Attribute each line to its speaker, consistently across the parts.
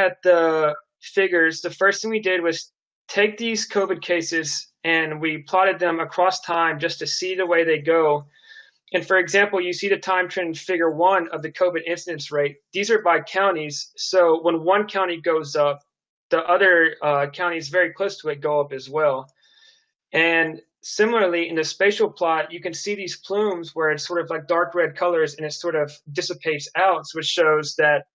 Speaker 1: at the figures, the first thing we did was take these COVID cases and we plotted them across time just to see the way they go. And for example, you see the time trend in figure 1 of the COVID incidence rate. These are by counties. So when one county goes up, the other counties very close to it go up as well. And similarly, in the spatial plot, you can see these plumes where it's sort of like dark red colors and it sort of dissipates out, which shows that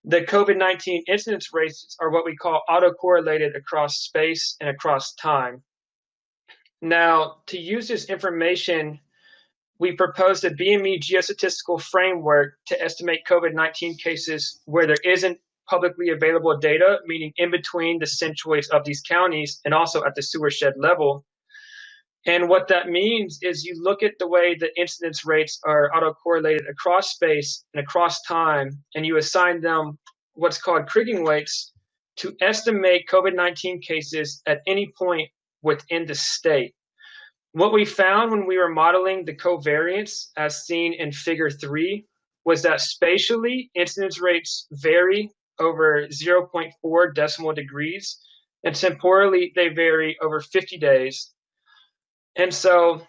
Speaker 1: the COVID-19 incidence rates are what we call autocorrelated across space and across time. Now, to use this information, we proposed a BME geostatistical framework to estimate COVID-19 cases where there isn't publicly available data, meaning in between the centroids of these counties and also at the sewer shed level. And what that means is you look at the way the incidence rates are autocorrelated across space and across time, and you assign them what's called kriging weights to estimate COVID-19 cases at any point within the state. What we found when we were modeling the covariance as seen in figure 3 was that spatially incidence rates vary over 0.4 decimal degrees, and temporally they vary over 50 days. And so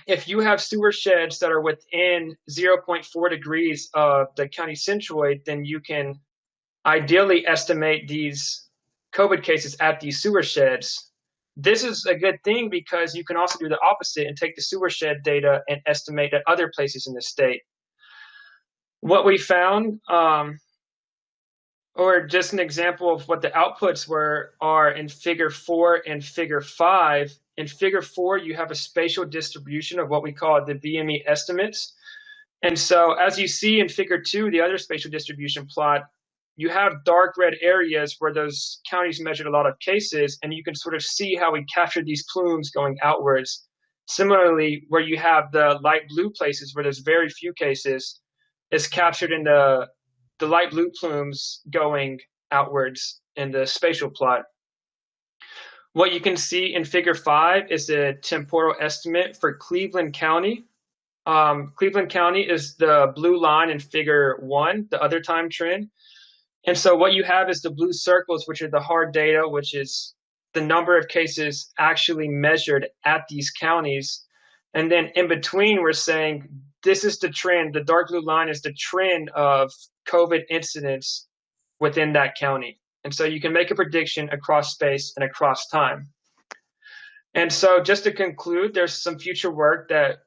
Speaker 1: if you have sewer sheds that are within 0.4 degrees of the county centroid, then you can ideally estimate these COVID cases at these sewer sheds. This is a good thing because you can also do the opposite and take the sewer shed data and estimate at other places in the state. What we found, or just an example of what the outputs are in figure 4 and figure 5. In figure 4, you have a spatial distribution of what we call the BME estimates. And so as you see in figure 2, the other spatial distribution plot, you have dark red areas where those counties measured a lot of cases, and you can sort of see how we captured these plumes going outwards. Similarly, where you have the light blue places where there's very few cases, is captured in the light blue plumes going outwards in the spatial plot. What you can see in figure 5 is the temporal estimate for Cleveland County. Cleveland County is the blue line in figure 1, the other time trend. And so what you have is the blue circles, which are the hard data, which is the number of cases actually measured at these counties. And then in between, we're saying this is the trend. The dark blue line is the trend of COVID incidence within that county. And so you can make a prediction across space and across time. And so just to conclude, there's some future work that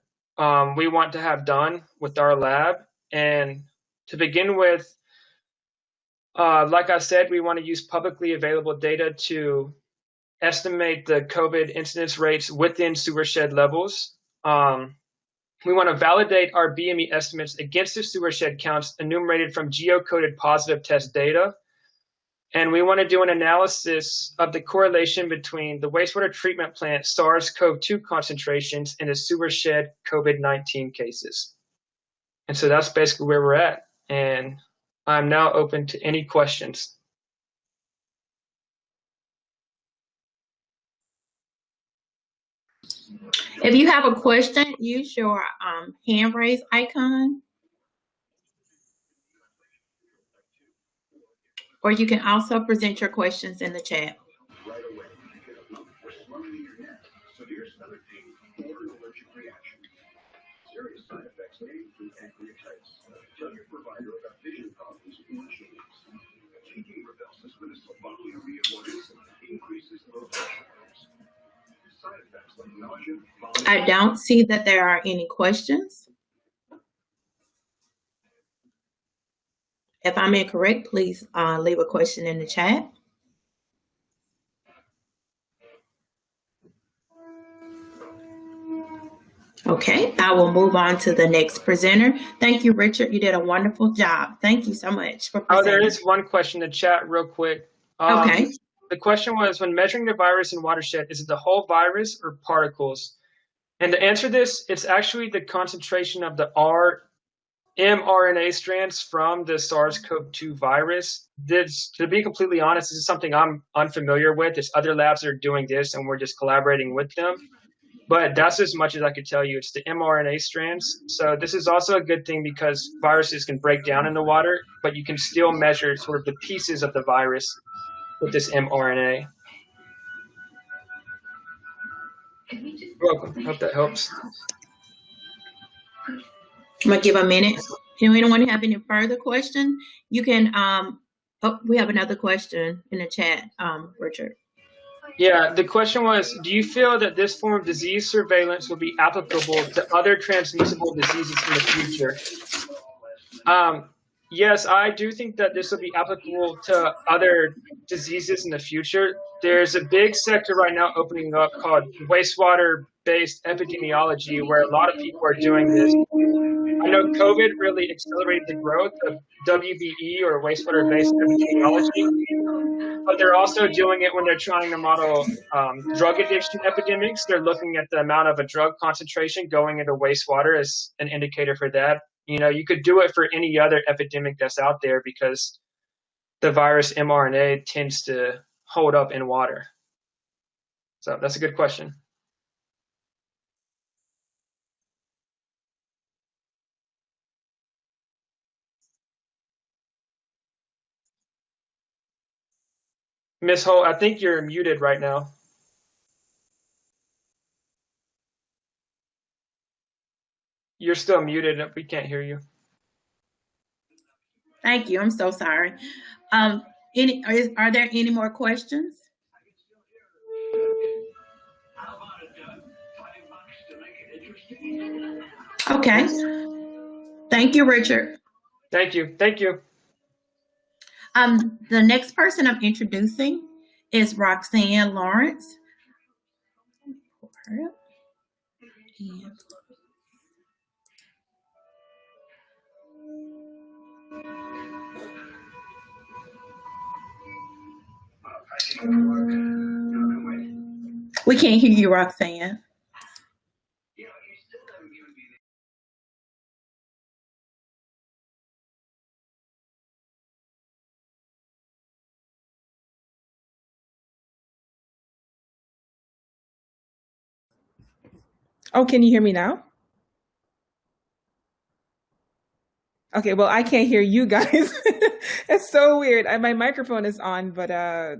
Speaker 1: we want to have done with our lab. And to begin with, like I said, we want to use publicly available data to estimate the COVID incidence rates within sewer shed levels. We want to validate our BME estimates against the sewer shed counts enumerated from geocoded positive test data. And we want to do an analysis of the correlation between the wastewater treatment plant SARS-CoV-2 concentrations and the sewer shed COVID-19 cases. And so that's basically where we're at. And I'm now open to any questions.
Speaker 2: If you have a question, use your hand raise icon. Or you can also present your questions in the chat. Serious side effects may include pancreatitis. Tell your provider about vision problems or changes. Taking Rybelsus with a sulfonylurea or insulin increases blood pressure levels. Side effects like nausea, vomiting. I don't see that there are any questions. If I'm incorrect, please leave a question in the chat. Okay, I will move on to the next presenter. Thank you, Richard. You did a wonderful job. Thank you so much for presenting.
Speaker 1: Oh, there is one question in the chat real quick.
Speaker 2: Okay.
Speaker 1: The question was, when measuring the virus in watershed, is it the whole virus or particles? And to answer this, it's actually the concentration of the mRNA strands from the SARS-CoV-2 virus. This, to be completely honest, this is something I'm unfamiliar with. There's other labs that are doing this, and we're just collaborating with them. But that's as much as I could tell you. It's the mRNA strands. So this is also a good thing because viruses can break down in the water, but you can still measure sort of the pieces of the virus with this mRNA. You're welcome. Hope that helps.
Speaker 3: I'm gonna give a minute. If anyone have any further question, you can. Oh, we have another question in the chat, Richard.
Speaker 1: Yeah, the question was, do you feel that this form of disease surveillance will be applicable to other transmissible diseases in the future? Yes, I do think that this will be applicable to other diseases in the future. There's a big sector right now opening up called wastewater-based epidemiology, where a lot of people are doing this. I know COVID really accelerated the growth of WBE, or wastewater-based epidemiology, but they're also doing it when they're trying to model drug addiction epidemics. They're looking at the amount of a drug concentration going into wastewater as an indicator for that. You know, you could do it for any other epidemic that's out there because the virus mRNA tends to hold up in water. So that's a good question. Miss Holt, I think you're muted right now. You're still muted. We can't hear you.
Speaker 3: Thank you. I'm so sorry. Are there any more questions? Okay. Thank you, Richard.
Speaker 1: Thank you. Thank you.
Speaker 3: The next person I'm introducing is Roxanne Lawrence. We can't hear you, Roxanne.
Speaker 4: Oh, can you hear me now? Okay, well, I can't hear you guys. It's so weird. My microphone is on, but I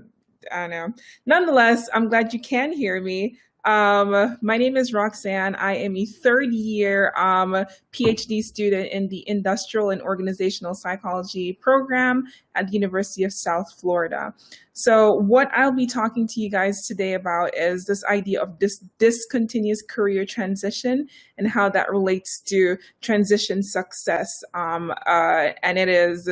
Speaker 4: don't know. Nonetheless, I'm glad you can hear me. My name is Roxanne. I am a third year PhD student in the Industrial and Organizational Psychology program at the University of South Florida. So what I'll be talking to you guys today about is this idea of discontinuous career transition and how that relates to transition success. And it is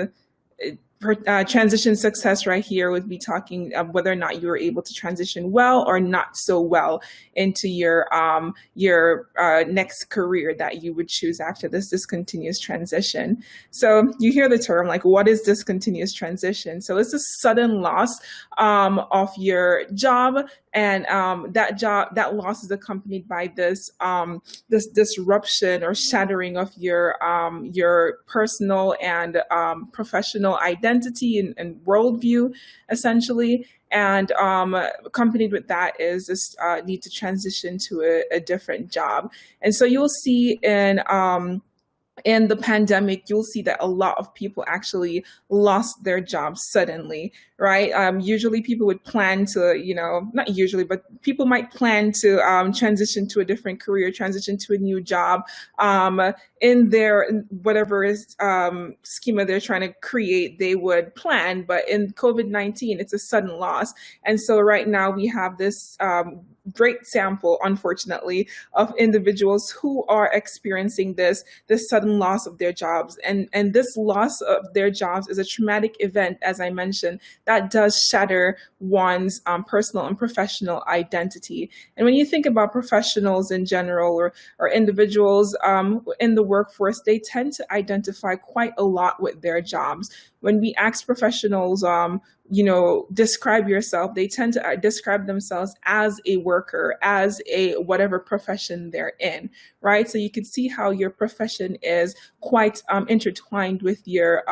Speaker 4: transition success right here would be talking whether or not you were able to transition well or not so well into your next career that you would choose after this discontinuous transition. So you hear the term, like, what is discontinuous transition? So it's a sudden loss of your job, and that loss is accompanied by this disruption or shattering of your personal and professional identity and worldview, essentially. And accompanied with that is this need to transition to a different job. And so you'll see in the pandemic, you'll see that a lot of people actually lost their jobs suddenly, right? Usually people would plan to, not usually, but people might plan to transition to a different career, transition to a new job in their whatever schema they're trying to create, they would plan. But in COVID-19, it's a sudden loss. And so right now we have this great sample, unfortunately, of individuals who are experiencing this sudden loss of their jobs. And this loss of their jobs is a traumatic event, as I mentioned, that does shatter one's personal and professional identity. And when you think about professionals in general or individuals in the workforce, they tend to identify quite a lot with their jobs. When we ask professionals, describe yourself, they tend to describe themselves as a worker, as a whatever profession they're in, right? So you can see how your profession is quite intertwined with your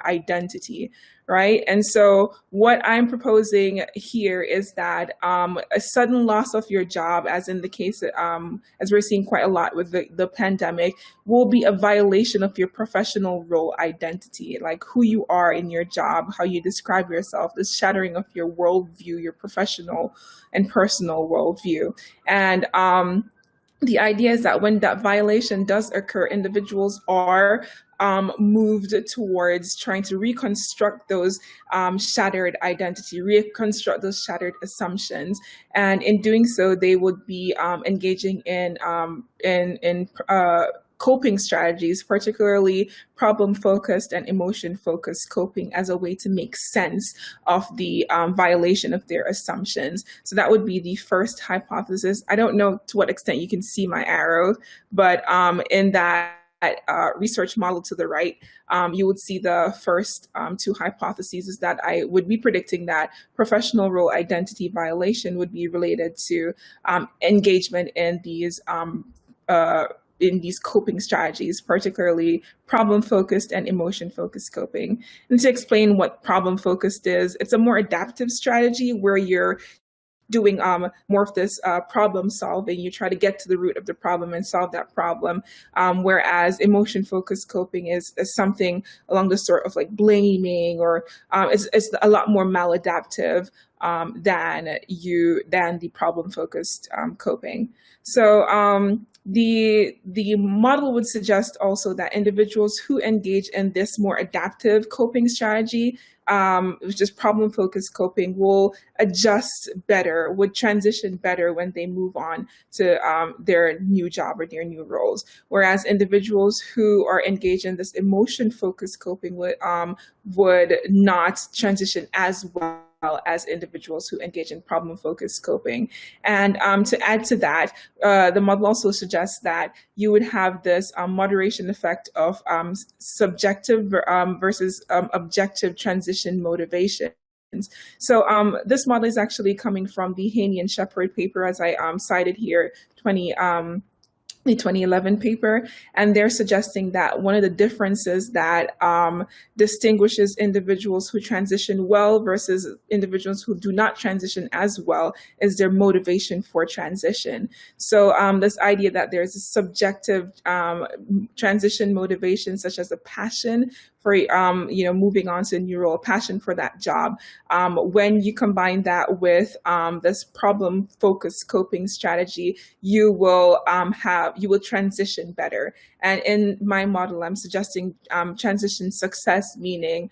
Speaker 4: identity, right? And so what I'm proposing here is that a sudden loss of your job, as in the case, as we're seeing quite a lot with the pandemic, will be a violation of your professional role identity, like who you are in your job, how you describe yourself, the shattering of your worldview, your professional and personal worldview. And the idea is that when that violation does occur, individuals are moved towards trying to reconstruct those shattered identity, reconstruct those shattered assumptions, and in doing so, they would be engaging in coping strategies, particularly problem-focused and emotion-focused coping, as a way to make sense of the violation of their assumptions. So that would be the first hypothesis. I don't know to what extent you can see my arrow, but in that research model to the right, you would see the first two hypotheses is that I would be predicting that professional role identity violation would be related to engagement in these coping strategies, particularly problem-focused and emotion-focused coping. And to explain what problem-focused is, it's a more adaptive strategy where you're doing more of this problem solving. You try to get to the root of the problem and solve that problem. Whereas emotion focused coping is something along the sort of like blaming, or it's a lot more maladaptive than the problem focused coping. So the model would suggest also that individuals who engage in this more adaptive coping strategy, which is problem-focused coping, will adjust better, would transition better when they move on to their new job or their new roles. Whereas individuals who are engaged in this emotion-focused coping would not transition as well as individuals who engage in problem-focused coping. And to add to that, the model also suggests that you would have this moderation effect of subjective versus objective transition motivation. So this model is actually coming from the Haney and Shepard paper, as I cited here, the 2011 paper, and they're suggesting that one of the differences that distinguishes individuals who transition well versus individuals who do not transition as well is their motivation for transition. So this idea that there's a subjective transition motivation, such as a passion for moving on to a new role, passion for that job. When you combine that with this problem-focused coping strategy, you will transition better. And in my model, I'm suggesting transition success, meaning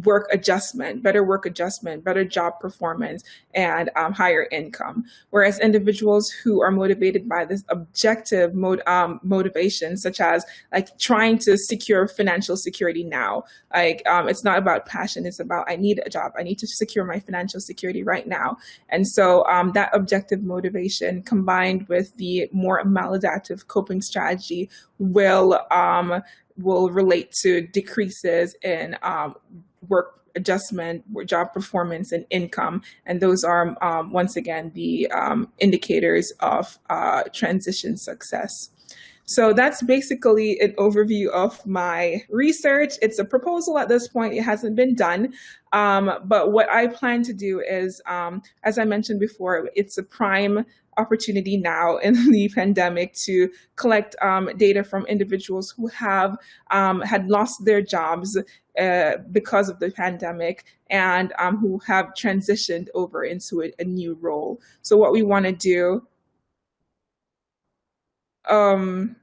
Speaker 4: work adjustment, better job performance, and higher income. Whereas individuals who are motivated by this objective motivation, such as like trying to secure financial security now, like it's not about passion, it's about I need a job, I need to secure my financial security right now. And so that objective motivation combined with the more maladaptive coping strategy will relate to decreases in work adjustment, job performance, and income. And those are, once again, the indicators of transition success. So that's basically an overview of my research. It's a proposal at this point. It hasn't been done. But what I plan to do is, as I mentioned before, it's a prime opportunity now in the pandemic to collect data from individuals who have had lost their jobs because of the pandemic and who have transitioned over into a new role. So what we want to do, can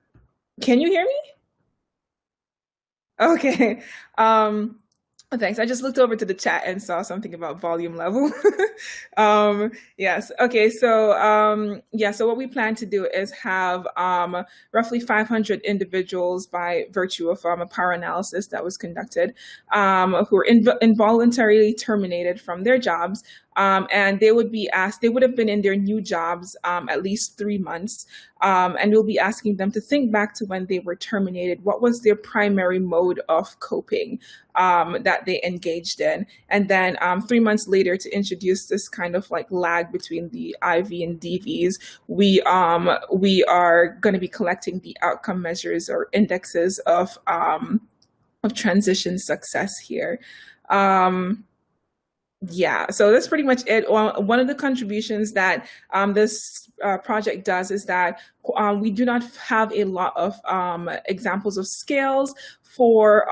Speaker 4: you hear me? Okay. Thanks. I just looked over to the chat and saw something about volume level. Yes. Okay. So, so what we plan to do is have roughly 500 individuals by virtue of a power analysis that was conducted who were involuntarily terminated from their jobs. And they would have been in their new jobs at least 3 months. And we'll be asking them to think back to when they were terminated. What was their primary mode of coping that they engaged in? And then 3 months later, to introduce this kind of like lag between the IV and DVs, we are going to be collecting the outcome measures or indexes of transition success here. Yeah, so that's pretty much it. One of the contributions that this project does is that we do not have a lot of examples of scales for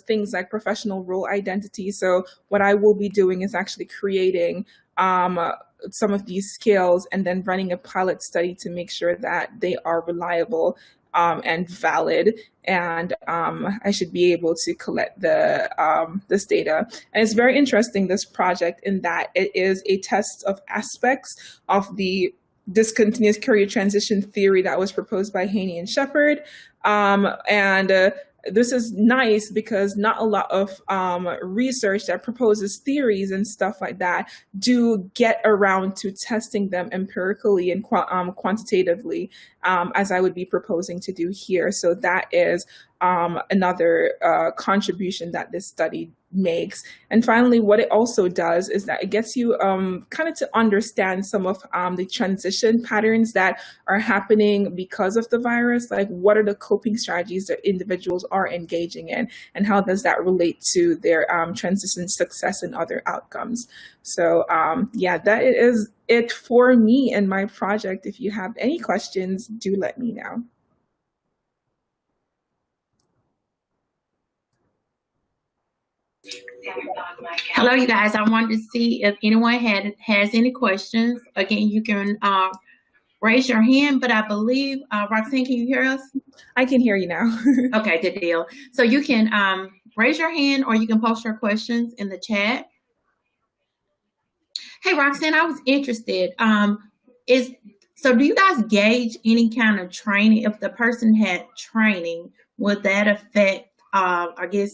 Speaker 4: things like professional role identity. So what I will be doing is actually creating um, some of these scales and then running a pilot study to make sure that they are reliable and valid. And I should be able to collect this data. And it's very interesting, this project, in that it is a test of aspects of the discontinuous career transition theory that was proposed by Haney and Shepard. And this is nice because not a lot of research that proposes theories and stuff like that do get around to testing them empirically and quantitatively, as I would be proposing to do here. So that is another contribution that this study makes. And finally, what it also does is that it gets you kind of to understand some of the transition patterns that are happening because of the virus. Like, what are the coping strategies that individuals are engaging in, and how does that relate to their transition success and other outcomes? So yeah, that is it for me and my project. If you have any questions, do let me know.
Speaker 3: Hello, you guys. I wanted to see if anyone has any questions. Again, you can raise your hand, but I believe, Roxanne, can you hear us?
Speaker 4: I can hear you now.
Speaker 3: Okay, good deal. So you can raise your hand, or you can post your questions in the chat. Hey, Roxanne, I was interested. So do you guys gauge any kind of training? If the person had training, would that affect, I guess,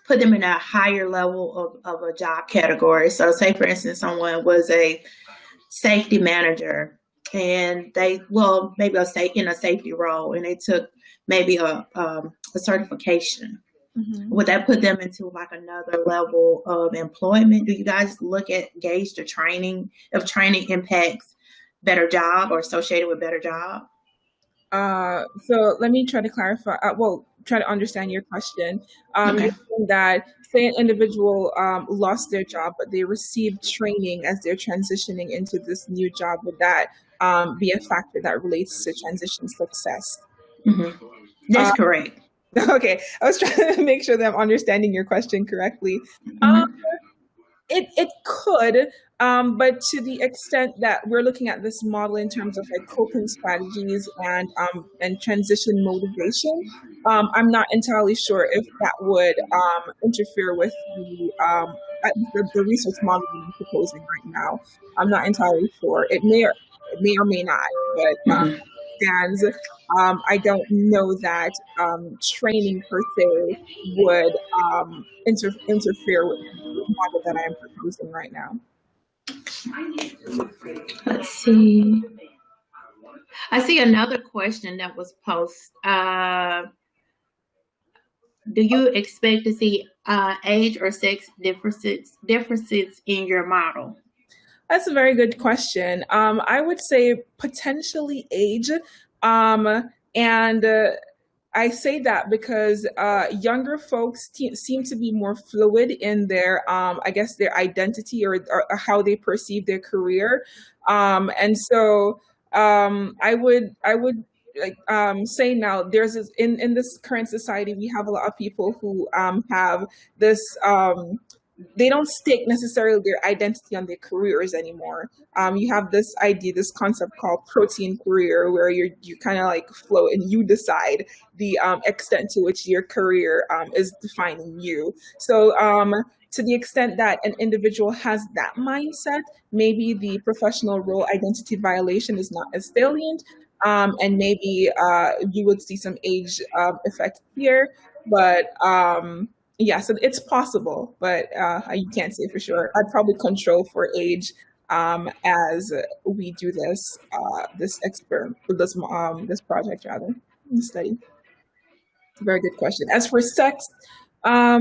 Speaker 3: put them in a higher level of a job category? So say, for instance, someone was a safety manager and maybe in a safety role, and they took maybe a certification. Mm-hmm. Would that put them into like another level of employment? Do you guys gauge the training, if training impacts better job or associated with better job?
Speaker 4: So let me try to clarify. Try to understand your question.
Speaker 3: Okay.
Speaker 4: You're saying that, say, an individual lost their job, but they received training as they're transitioning into this new job. Would that be a factor that relates to transition success?
Speaker 3: Mm-hmm. That's correct.
Speaker 4: Okay, I was trying to make sure that I'm understanding your question correctly. Mm-hmm. It could, but to the extent that we're looking at this model in terms of like coping strategies and transition motivation, I'm not entirely sure if that would interfere with the research model I'm proposing right now. I'm not entirely sure. It may or may not, but stands. I don't know that training per se would interfere with the model that I am proposing right now.
Speaker 3: Let's see. I see another question that was posed. Do you expect to see age or sex differences in your model?
Speaker 4: That's a very good question. I would say potentially age. And I say that because younger folks seem to be more fluid in their, I guess, their identity or how they perceive their career. And so I would like say now, in this current society, we have a lot of people who have this they don't stake necessarily their identity on their careers anymore. You have this concept called protein career, where you kind of like float and you decide the extent to which your career is defining you. So to the extent that an individual has that mindset, maybe the professional role identity violation is not as salient, and maybe you would see some age effect here, but yeah, so it's possible, but you can't say for sure. I'd probably control for age as we do this this project rather, this study. It's a very good question. As for sex, I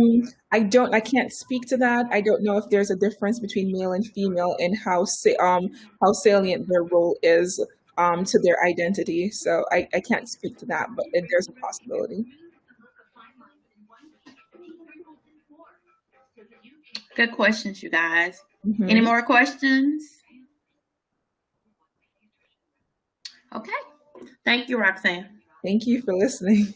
Speaker 4: can't speak to that. I don't know if there's a difference between male and female in how salient their role is to their identity. So I can't speak to that, but there's a possibility.
Speaker 3: Good questions, you guys.
Speaker 4: Mm-hmm.
Speaker 3: Any more questions? Okay. Thank you, Roxanne.
Speaker 4: Thank you for listening.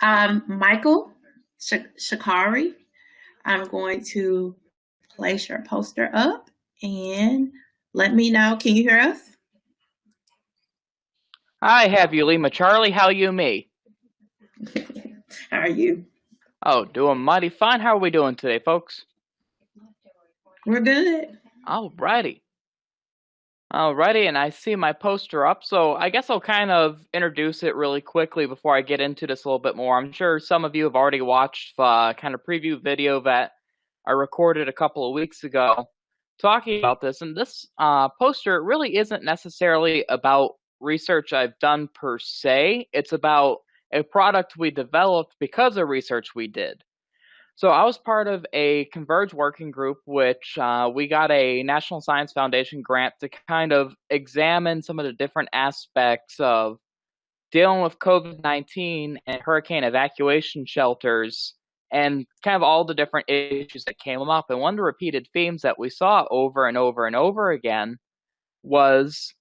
Speaker 3: Michael Shakari, I'm going to place your poster up and let me know. Can you hear us?
Speaker 5: I have you, Lima Charlie. How you me?
Speaker 3: How are you?
Speaker 5: Oh, doing mighty fine. How are we doing today, folks?
Speaker 3: We're good.
Speaker 5: Alrighty. Alrighty, and I see my poster up, so I guess I'll kind of introduce it really quickly before I get into this a little bit more. I'm sure some of you have already watched kind of preview video that I recorded a couple of weeks ago talking about this, and this poster really isn't necessarily about research I've done per se. It's about a product we developed because of research we did. So I was part of a Converge working group, which we got a National Science Foundation grant to kind of examine some of the different aspects of dealing with COVID-19 and hurricane evacuation shelters and kind of all the different issues that came up. And one of the repeated themes that we saw over and over and over again was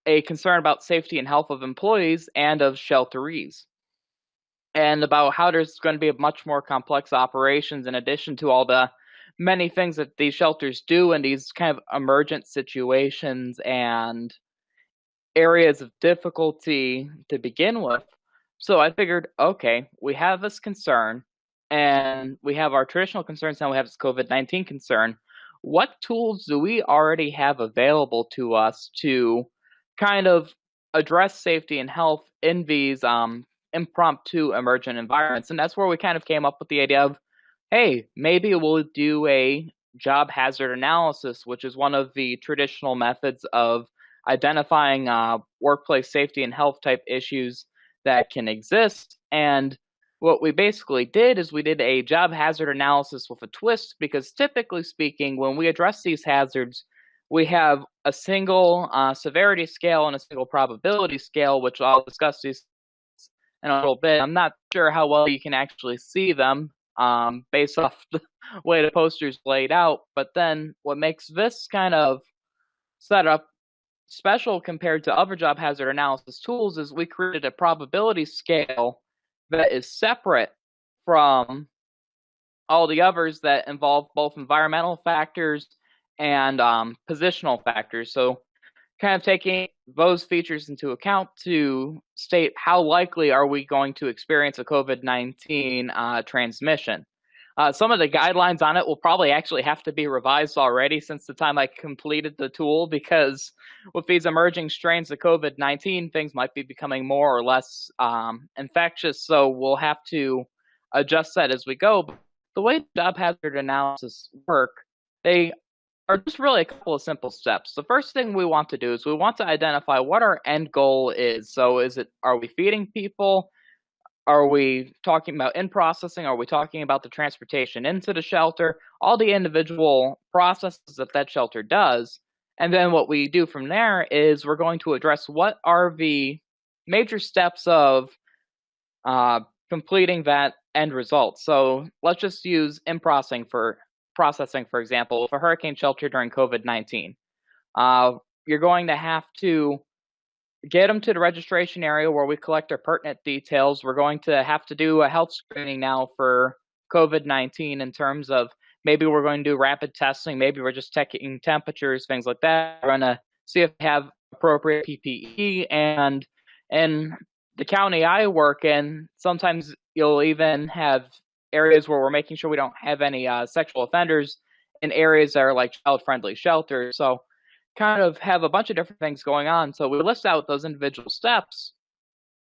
Speaker 5: a concern about safety and health of employees and of shelterees, and about how there's going to be a much more complex operations in addition to all the many things that these shelters do in these kind of emergent situations and areas of difficulty to begin with. So I figured, okay, we have this concern, and we have our traditional concerns, now we have this COVID-19 concern. What tools do we already have available to us to kind of address safety and health in these impromptu emergent environments? And that's where we kind of came up with the idea of, hey, maybe we'll do a job hazard analysis, which is one of the traditional methods of identifying workplace safety and health type issues that can exist. And what we basically did is we did a job hazard analysis with a twist, because typically speaking, when we address these hazards, we have a single severity scale and a single probability scale, which I'll discuss these in a little bit. I'm not sure how well you can actually see them based off the way the poster's laid out, but then what makes this kind of setup special compared to other job hazard analysis tools is we created a probability scale that is separate from all the others that involve both environmental factors and positional factors. So kind of taking those features into account to state how likely are we going to experience a COVID-19 transmission. Some of the guidelines on it will probably actually have to be revised already since the time I completed the tool, because with these emerging strains of COVID-19, things might be becoming more or less infectious, so we'll have to adjust that as we go. But the way job hazard analysis work, they are just really a couple of simple steps. The first thing we want to do is we want to identify what our end goal is. So are we feeding people? Are we talking about in-processing? Are we talking about the transportation into the shelter? All the individual processes that shelter does. And then what we do from there is we're going to address what are the major steps of completing that end result. So let's just use in-processing for example. With a hurricane shelter during COVID-19, you're going to have to get them to the registration area where we collect our pertinent details. We're going to have to do a health screening now for COVID-19 in terms of maybe we're going to do rapid testing, maybe we're just checking temperatures, things like that. We're going to see if they have appropriate PPE. And in the county I work in, sometimes you'll even have areas where we're making sure we don't have any sexual offenders in areas that are like child-friendly shelters. So kind of have a bunch of different things going on. So we list out those individual steps,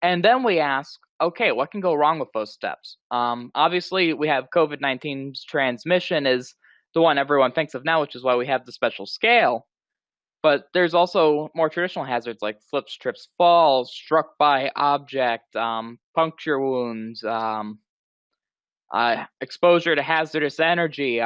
Speaker 5: and then we ask, okay, what can go wrong with those steps? Obviously, we have COVID-19's transmission is the one everyone thinks of now, which is why we have the special scale. But there's also more traditional hazards like slips, trips, falls, struck by object, puncture wounds, exposure to hazardous energy.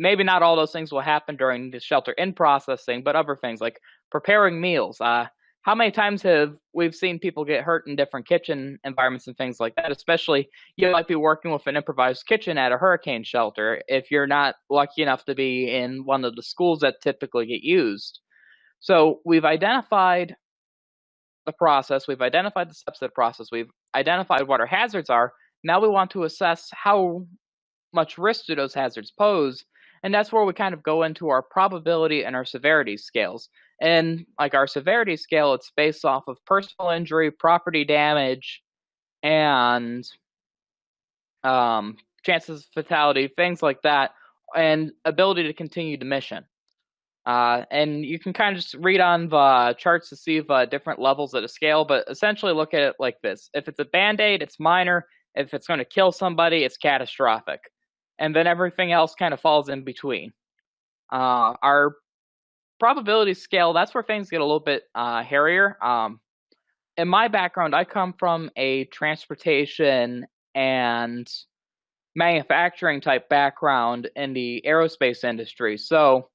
Speaker 5: Maybe not all those things will happen during the shelter in processing, but other things like preparing meals. How how many times have we've seen people get hurt in different kitchen environments and things like that? Especially, you might be working with an improvised kitchen at a hurricane shelter if you're not lucky enough to be in one of the schools that typically get used. So we've identified the process, we've identified the steps of the process, we've identified what our hazards are. Now we want to assess how much risk do those hazards pose, and that's where we kind of go into our probability and our severity scales. And like our severity scale, it's based off of personal injury, property damage, and chances of fatality, things like that, and ability to continue the mission. And you can kind of just read on the charts to see the different levels of the scale, but essentially look at it like this. If it's a Band-Aid, it's minor. If it's going to kill somebody, it's catastrophic. And then everything else kind of falls in between. Our probability scale, that's where things get a little bit hairier. In my background, I come from a transportation and manufacturing type background in the aerospace industry. So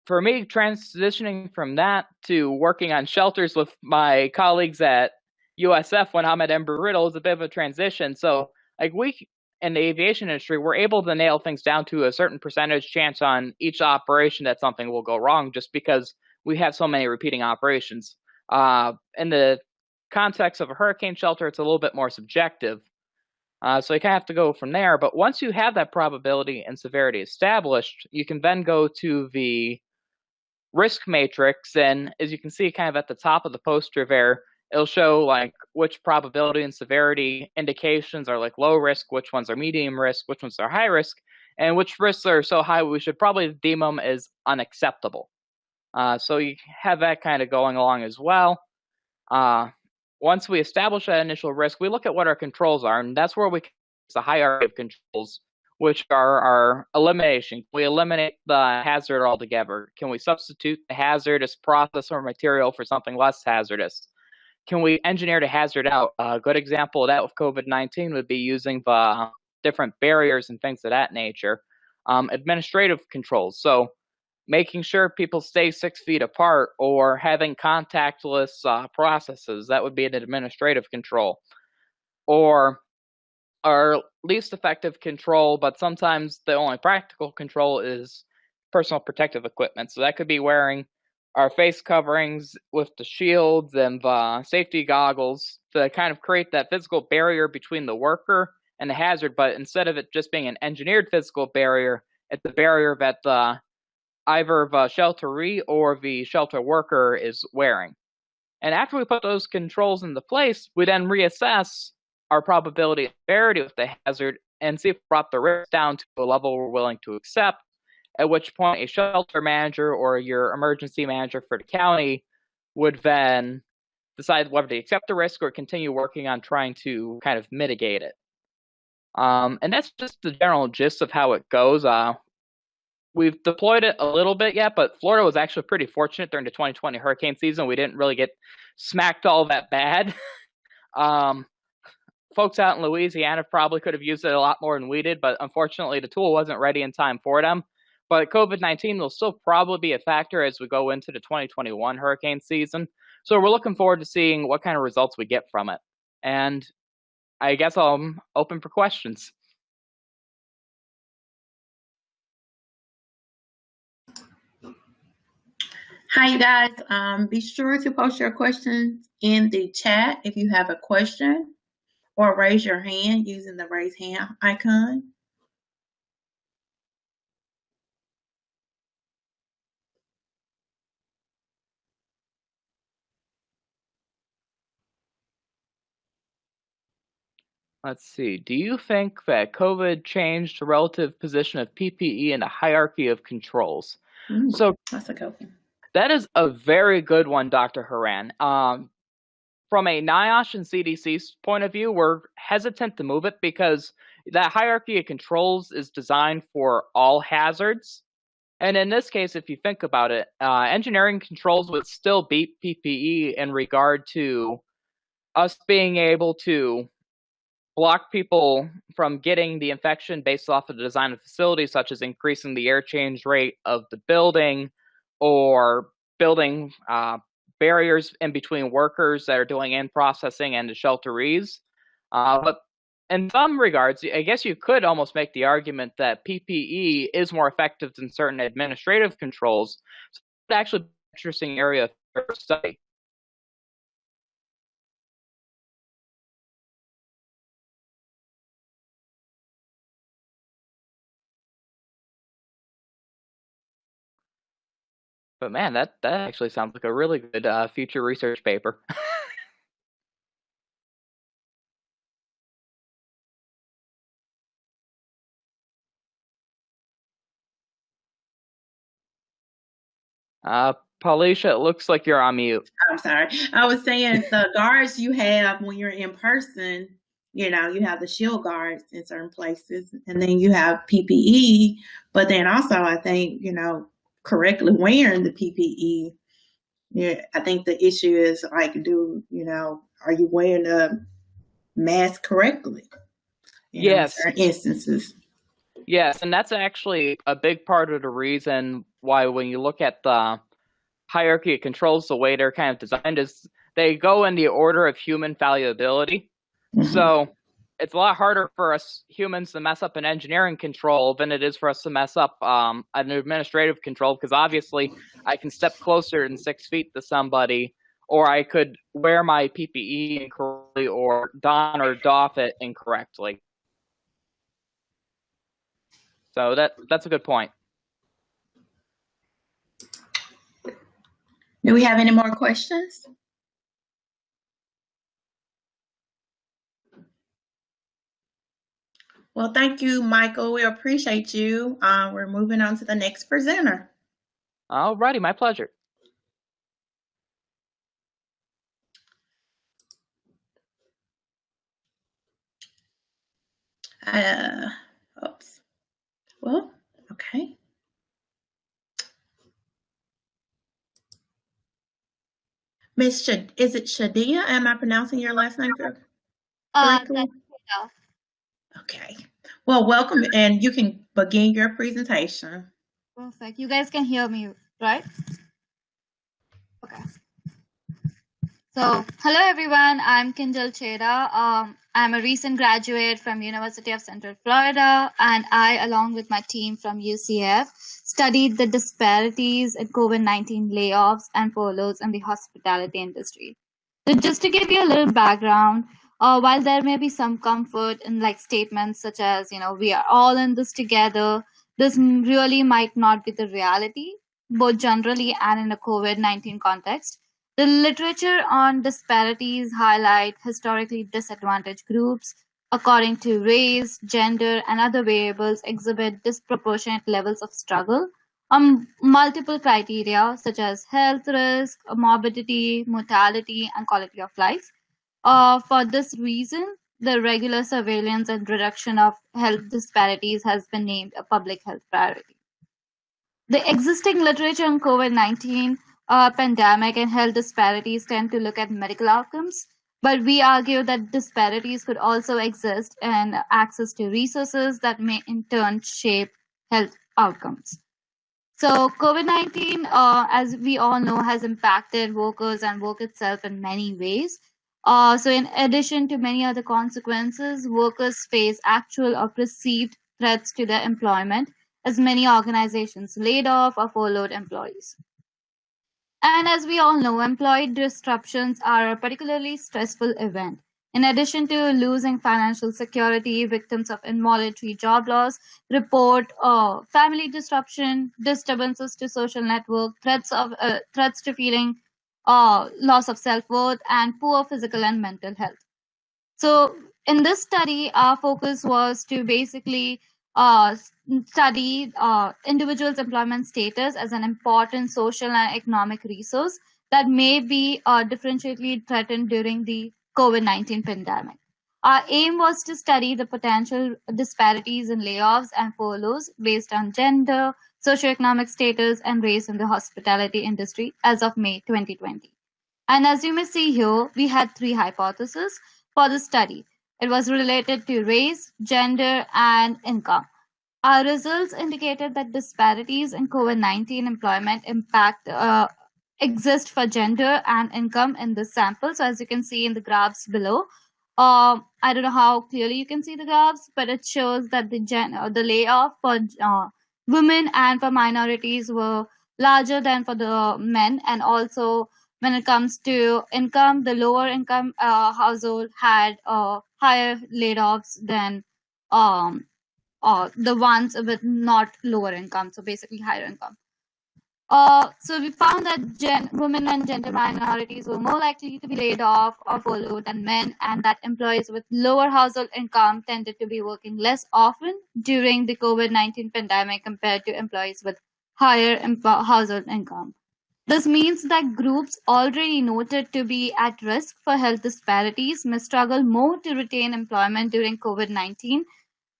Speaker 5: for me, transitioning from that to working on shelters with my colleagues at USF when I'm at Embry-Riddle is a bit of a transition. So like we in the aviation industry, we're able to nail things down to a certain percentage chance on each operation that something will go wrong just because we have so many repeating operations. In the context of a hurricane shelter, it's a little bit more subjective. So you kind of have to go from there. But once you have that probability and severity established, you can then go to the risk matrix. And as you can see kind of at the top of the poster there, it'll show like which probability and severity indications are like low risk, which ones are medium risk, which ones are high risk, and which risks are so high we should probably deem them as unacceptable. So you have that kind of going along as well. Once we establish that initial risk, we look at what our controls are, and that's where we use the hierarchy of controls, which are our elimination. We eliminate the hazard altogether. Can we substitute the hazardous process or material for something less hazardous? Can we engineer the hazard out? A good example of that with COVID-19 would be using the different barriers and things of that nature. Administrative controls, so making sure people stay 6 feet apart or having contactless processes, that would be an administrative control. Or our least effective control, but sometimes the only practical control is personal protective equipment. So that could be wearing our face coverings with the shields and the safety goggles to kind of create that physical barrier between the worker and the hazard. But instead of it just being an engineered physical barrier, it's a barrier that either the shelteree or the shelter worker is wearing. And after we put those controls into place, we then reassess our probability and severity of the hazard and see if we brought the risk down to a level we're willing to accept, at which point a shelter manager or your emergency manager for the county would then decide whether to accept the risk or continue working on trying to kind of mitigate it. And that's just the general gist of how it goes. We've deployed it a little bit yet, but Florida was actually pretty fortunate during the 2020 hurricane season. We didn't really get smacked all that bad. Folks out in Louisiana probably could have used it a lot more than we did, but unfortunately the tool wasn't ready in time for them. But COVID-19 will still probably be a factor as we go into the 2021 hurricane season. So we're looking forward to seeing what kind of results we get from it. And I guess I'm open for questions.
Speaker 3: Hi, you guys. Be sure to post your questions in the chat if you have a question, or raise your hand using the raise hand icon.
Speaker 5: Let's see. Do you think that COVID changed the relative position of PPE in the hierarchy of controls?
Speaker 3: So that's a good one.
Speaker 5: That is a very good one, Dr. Haran. From a NIOSH and CDC's point of view, we're hesitant to move it because that hierarchy of controls is designed for all hazards. And in this case, if you think about it, engineering controls would still beat PPE in regard to us being able to block people from getting the infection based off of the design of facilities, such as increasing the air change rate of the building or building barriers in between workers that are doing in processing and the shelterees. But in some regards, I guess you could almost make the argument that PPE is more effective than certain administrative controls. So it's actually an interesting area for study. But man, that actually sounds like a really good future research paper. Paulisha, it looks like you're on mute.
Speaker 3: I'm sorry. I was saying the guards you have when you're in person, you have the shield guards in certain places, and then you have PPE. But then also, I think, correctly wearing the PPE. Yeah, I think the issue is like, are you wearing a mask correctly?
Speaker 5: Yes.
Speaker 3: In certain instances.
Speaker 5: Yes, and that's actually a big part of the reason why when you look at the hierarchy of controls, the way they're kind of designed is they go in the order of human fallibility. Mm-hmm. So it's a lot harder for us humans to mess up an engineering control than it is for us to mess up an administrative control, because obviously I can step closer than 6 feet to somebody, or I could wear my PPE incorrectly or don or doff it incorrectly. So that's a good point.
Speaker 3: Do we have any more questions? Well, thank you, Michael. We appreciate you. We're moving on to the next presenter.
Speaker 5: All righty, my pleasure.
Speaker 3: Oops. Well, okay. Miss, is it Shadia? Am I pronouncing your last name correctly? Okay. Well, welcome, and you can begin your presentation.
Speaker 6: Perfect. You guys can hear me, right? Okay. So, hello everyone. I'm Kinjal Cheda. I'm a recent graduate from University of Central Florida, and I, along with my team from UCF, studied the disparities in COVID-19 layoffs and furloughs in the hospitality industry. So, just to give you a little background, while there may be some comfort in statements such as, we are all in this together, this really might not be the reality, both generally and in a COVID-19 context. The literature on disparities highlight historically disadvantaged groups, according to race, gender, and other variables exhibit disproportionate levels of struggle on multiple criteria such as health risk, morbidity, mortality, and quality of life. For this reason, the regular surveillance and reduction of health disparities has been named a public health priority. The existing literature on COVID-19 pandemic and health disparities tend to look at medical outcomes, but we argue that disparities could also exist in access to resources that may in turn shape health outcomes. So COVID-19, as we all know, has impacted workers and work itself in many ways. So in addition to many other consequences, workers face actual or perceived threats to their employment, as many organizations laid off or furloughed employees. And as we all know, employee disruptions are a particularly stressful event. In addition to losing financial security, victims of involuntary job loss report family disruption, disturbances to social network, threats to feeling loss of self-worth, and poor physical and mental health. So in this study, our focus was to basically study individuals' employment status as an important social and economic resource that may be differentially threatened during the COVID-19 pandemic. Our aim was to study the potential disparities in layoffs and furloughs based on gender, socioeconomic status, and race in the hospitality industry as of May 2020. And as you may see here, we had 3 hypotheses for the study. It was related to race, gender, and income. Our results indicated that disparities in COVID-19 employment impact exist for gender and income in this sample. So as you can see in the graphs below, I don't know how clearly you can see the graphs, but it shows that the layoff for women and for minorities were larger than for the men. And also when it comes to income, the lower income household had higher layoffs than the ones with not lower income, so basically higher income. So we found that women and gender minorities were more likely to be laid off or furloughed than men, and that employees with lower household income tended to be working less often during the COVID-19 pandemic compared to employees with higher household income. This means that groups already noted to be at risk for health disparities may struggle more to retain employment during COVID-19,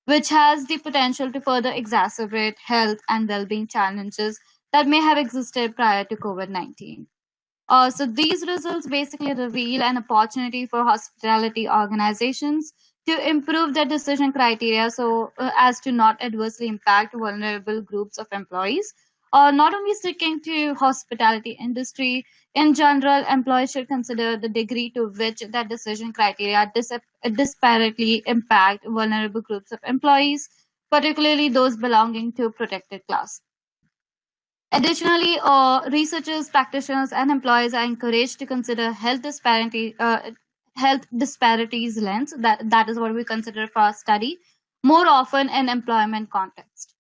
Speaker 6: which has the potential to further exacerbate health and well-being challenges that may have existed prior to COVID-19. So these results basically reveal an opportunity for hospitality organizations to improve their decision criteria so as to not adversely impact vulnerable groups of employees. Not only sticking to hospitality industry, in general, employees should consider the degree to which that decision criteria disparately impact vulnerable groups of employees, particularly those belonging to protected class. Additionally, researchers, practitioners, and employees are encouraged to consider health disparities lens. That is what we consider for our study more often in employment context.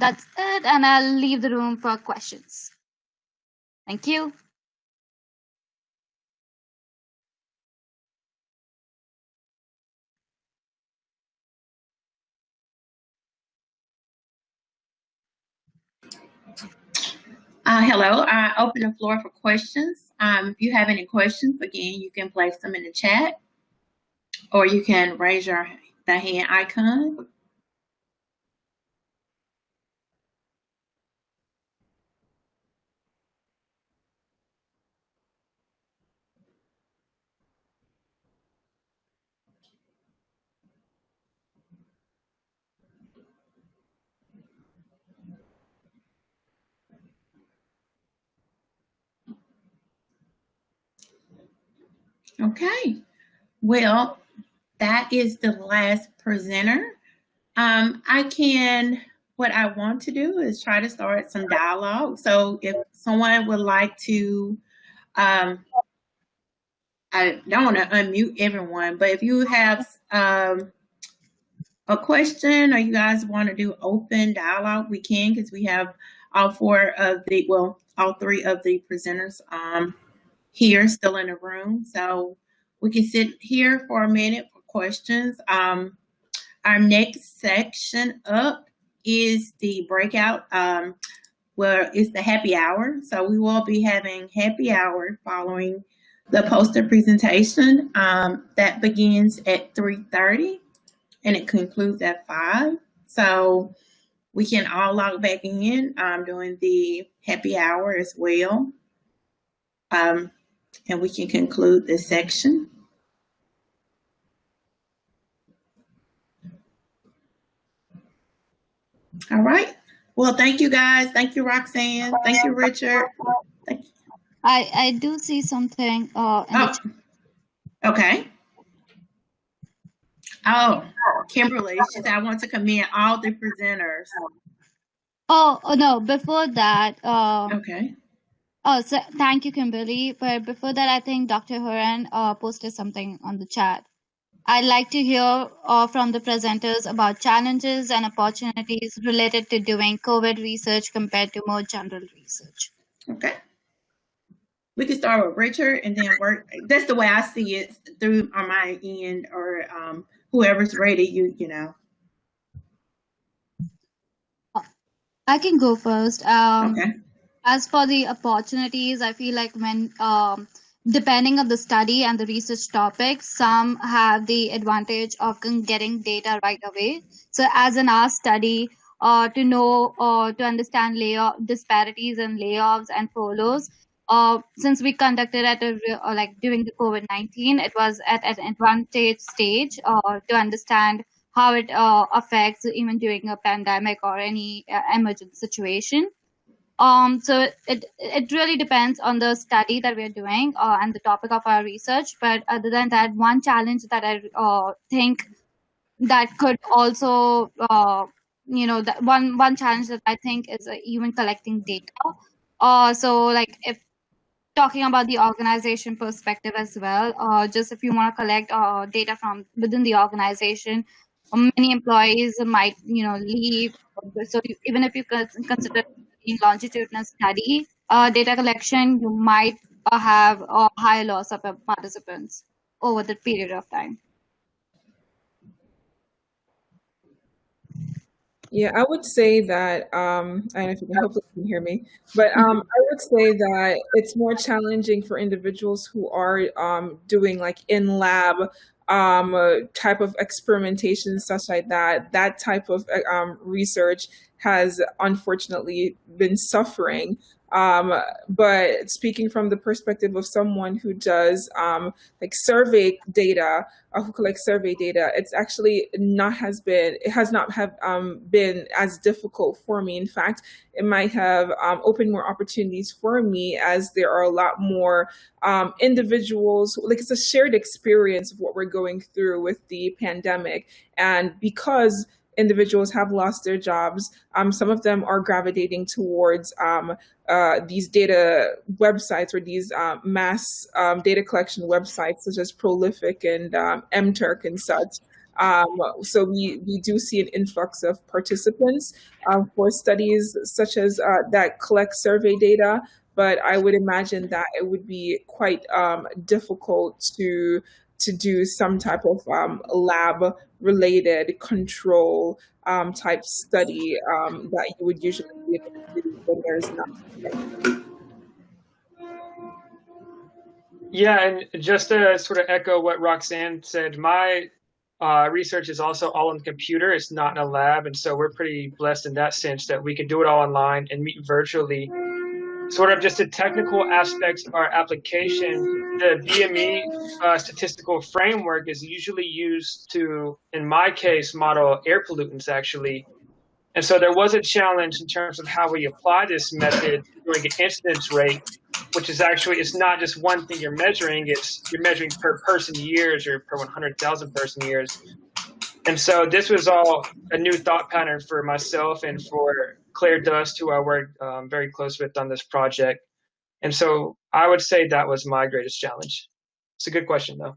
Speaker 6: That's it, and I'll leave the room for questions. Thank you.
Speaker 3: Hello, I open the floor for questions. If you have any questions, again, you can place them in the chat or you can raise the hand icon. Okay, well, that is the last presenter. What I want to do is try to start some dialogue. So if someone would like to, I don't want to unmute everyone, but if you have a question or you guys want to do open dialogue, we can, because we have all three of the presenters here still in the room. So we can sit here for a minute for questions. Our next section up is the breakout, where it's the happy hour. So we will be having happy hour following the poster presentation that begins at 3:30 and it concludes at 5. So we can all log back in during the happy hour as well. And we can conclude this section. All right. Well, thank you guys. Thank you, Roxanne. Thank you, Richard. Thank you.
Speaker 6: I do see something in the chat.
Speaker 3: Okay. Oh, Kimberly, she said, I want to commend all the presenters.
Speaker 6: Oh no, before that.
Speaker 3: Okay.
Speaker 6: Oh, so thank you, Kimberly. But before that, I think Dr. Horan posted something on the chat. I'd like to hear from the presenters about challenges and opportunities related to doing COVID research compared to more general research.
Speaker 3: Okay. We can start with Richard and then work. That's the way I see it through on my end, or whoever's ready, you know.
Speaker 6: I can go first.
Speaker 3: Okay.
Speaker 6: As for the opportunities, I feel like when depending on the study and the research topic, some have the advantage of getting data right away. So as in our study, to know or to understand disparities in layoffs and furloughs, since we conducted at like during the COVID-19, it was at an advantage stage to understand how it affects even during a pandemic or any emergency situation. So it really depends on the study that we're doing and the topic of our research. But other than that, one challenge that I think that could also that one challenge that I think is even collecting data. So like if talking about the organization perspective as well, just if you want to collect data from within the organization, many employees might leave. So even if you consider longitudinal study data collection, you might have a high loss of participants over the period of time.
Speaker 4: Yeah, I would say that, I don't know if you can, hopefully you can hear me, but I would say that it's more challenging for individuals who are doing like in lab type of experimentation, such like that. That type of research has unfortunately been suffering. Um, but speaking from the perspective of someone who does like survey data, who collect survey data, it's actually not has been it has not have been as difficult for me. In fact, it might have opened more opportunities for me, as there are a lot more individuals. Like, it's a shared experience of what we're going through with the pandemic, and because individuals have lost their jobs, some of them are gravitating towards these data websites, or these mass data collection websites such as Prolific and MTurk and such. Um, so we do see an influx of participants for studies such as that collect survey data, but I would imagine that it would be quite difficult to do some type of lab related control type study that you would usually be able to do when there's not.
Speaker 1: Yeah, and just to sort of echo what Roxanne said, my research is also all on the computer. It's not in a lab, and so we're pretty blessed in that sense that we can do it all online and meet virtually. Sort of just the technical aspects of our application, the BME statistical framework is usually used to, in my case, model air pollutants actually. And so there was a challenge in terms of how we apply this method doing an incidence rate, which is actually, it's not just one thing you're measuring, you're measuring per person years or per 100,000 person years. And so this was all a new thought pattern for myself and for Claire Dust, who I worked very close with on this project. And so I would say that was my greatest challenge. It's a good question, though.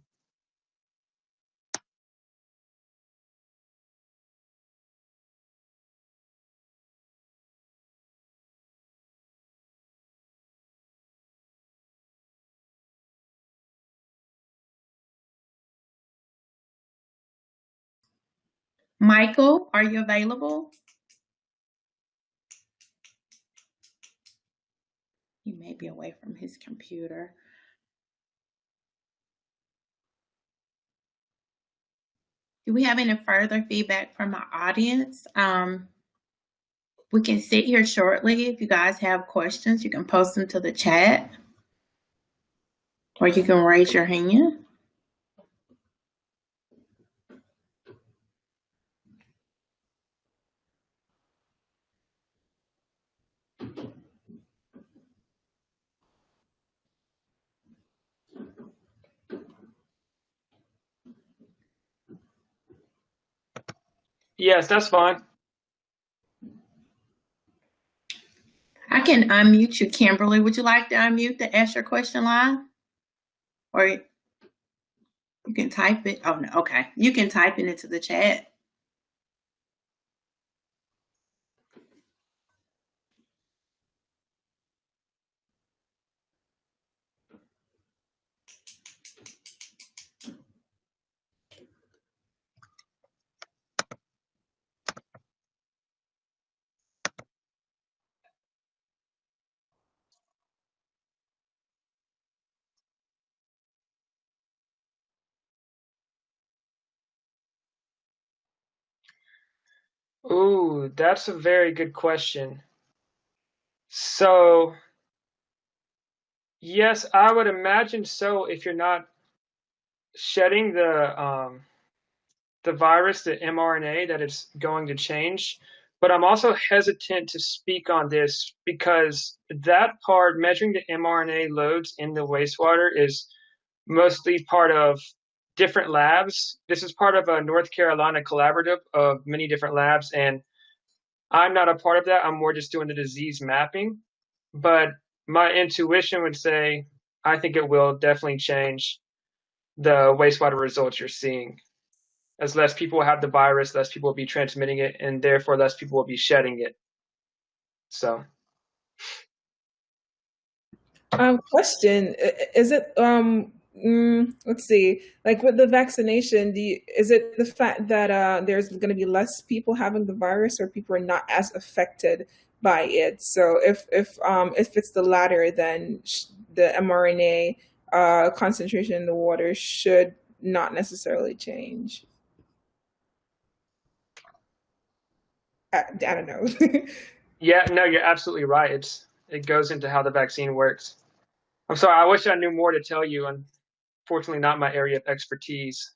Speaker 3: Michael, are you available? He may be away from his computer. Do we have any further feedback from our audience? We can sit here shortly. If you guys have questions, you can post them to the chat, or you can raise your hand.
Speaker 1: Yes, that's fine.
Speaker 3: I can unmute you, Kimberly. Would you like to unmute to ask your question live? Or you can type it. Oh, no. Okay. You can type it into the chat.
Speaker 1: Ooh, that's a very good question. So, yes, I would imagine so if you're not shedding the virus, the mRNA, that it's going to change. But I'm also hesitant to speak on this because that part, measuring the mRNA loads in the wastewater, is mostly part of different labs. This is part of a North Carolina collaborative of many different labs, and I'm not a part of that. I'm more just doing the disease mapping. But my intuition would say I think it will definitely change the wastewater results you're seeing. As less people have the virus, less people will be transmitting it, and therefore less people will be shedding it. So,
Speaker 4: Question: Is it let's see, like with the vaccination, is it the fact that there's going to be less people having the virus, or people are not as affected by it? So if it's the latter, then the mRNA concentration in the water should not necessarily change. I don't know.
Speaker 1: yeah, no, you're absolutely right. It goes into how the vaccine works. I'm sorry, I wish I knew more to tell you. Unfortunately, not my area of expertise.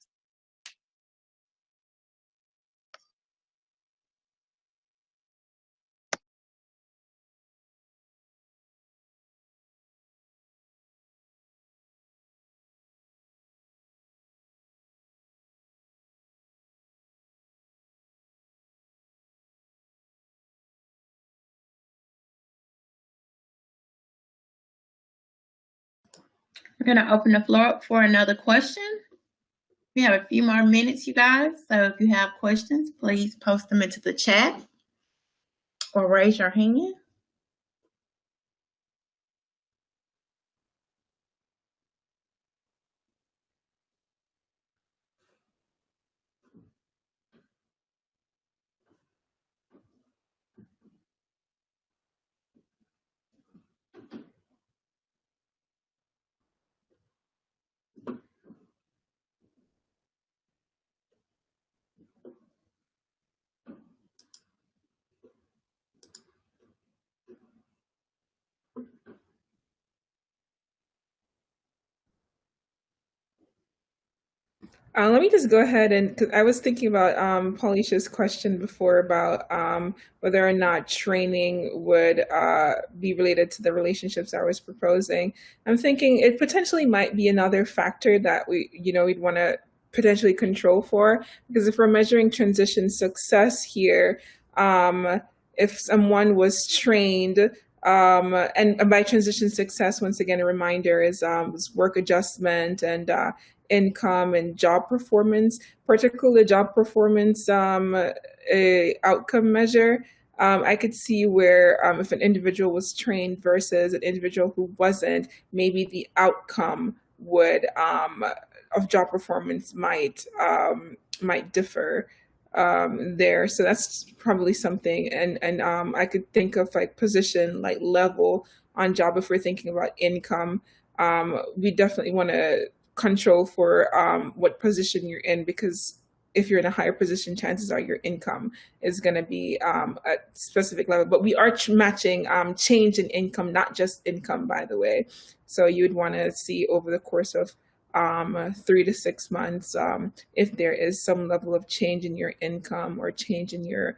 Speaker 3: We're going to open the floor up for another question. We have a few more minutes, you guys. So if you have questions, please post them into the chat or raise your hand.
Speaker 4: Let me just go ahead and, cause I was thinking about Paulisha's question before about whether or not training would be related to the relationships I was proposing. I'm thinking it potentially might be another factor that we'd want to potentially control for, because if we're measuring transition success here, if someone was trained, and by transition success, once again, a reminder is work adjustment and income and job performance, particularly job performance a outcome measure. I could see where if an individual was trained versus an individual who wasn't, maybe the outcome would of job performance might differ there. So that's probably something. And I could think of like position, like level on job. If we're thinking about income, we definitely want to control for what position you're in, because if you're in a higher position, chances are your income is going to be a specific level. But we are matching change in income, not just income, by the way. So you'd want to see over the course of 3 to 6 months if there is some level of change in your income or change in your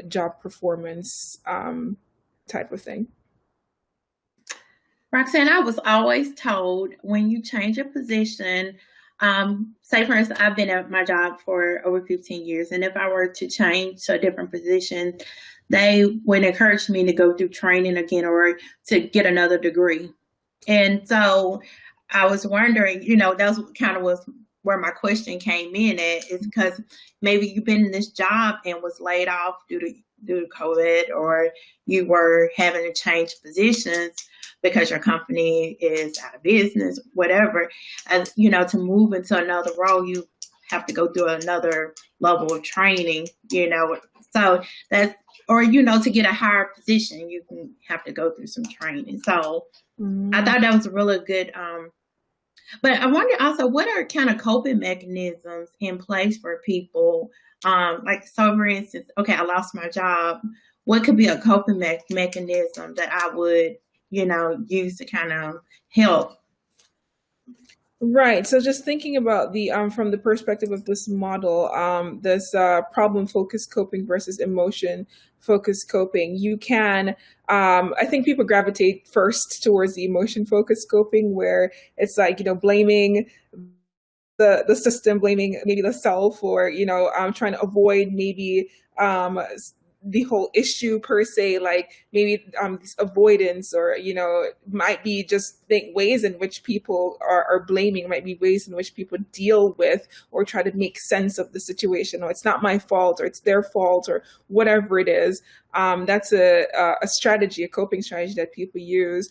Speaker 4: job performance type of thing.
Speaker 3: Roxanne, I was always told when you change a position, say for instance, I've been at my job for over 15 years, and if I were to change to a different position, they would encourage me to go through training again or to get another degree. And so I was wondering, that was kind of was where my question came in at, is because maybe you've been in this job and was laid off due to COVID, or you were having to change positions because your company is out of business, whatever. And, to move into another role, you have to go through another level of training, So that's, or, to get a higher position, you can have to go through some training. So I thought that was a really good, but I wonder also, what are kind of coping mechanisms in place for people? Like, so for instance, okay, I lost my job. What could be a coping mechanism that I would, use to kind of help?
Speaker 4: Right. So just thinking about the from the perspective of this model, this problem focused coping versus emotion focused coping, you can I think people gravitate first towards the emotion focused coping, where it's like, blaming the system, blaming maybe the self, or trying to avoid maybe the whole issue per se, like maybe this avoidance, or might be just think ways in which people are blaming, might be ways in which people deal with or try to make sense of the situation, or it's not my fault, or it's their fault, or whatever it is. That's a strategy, a coping strategy that people use.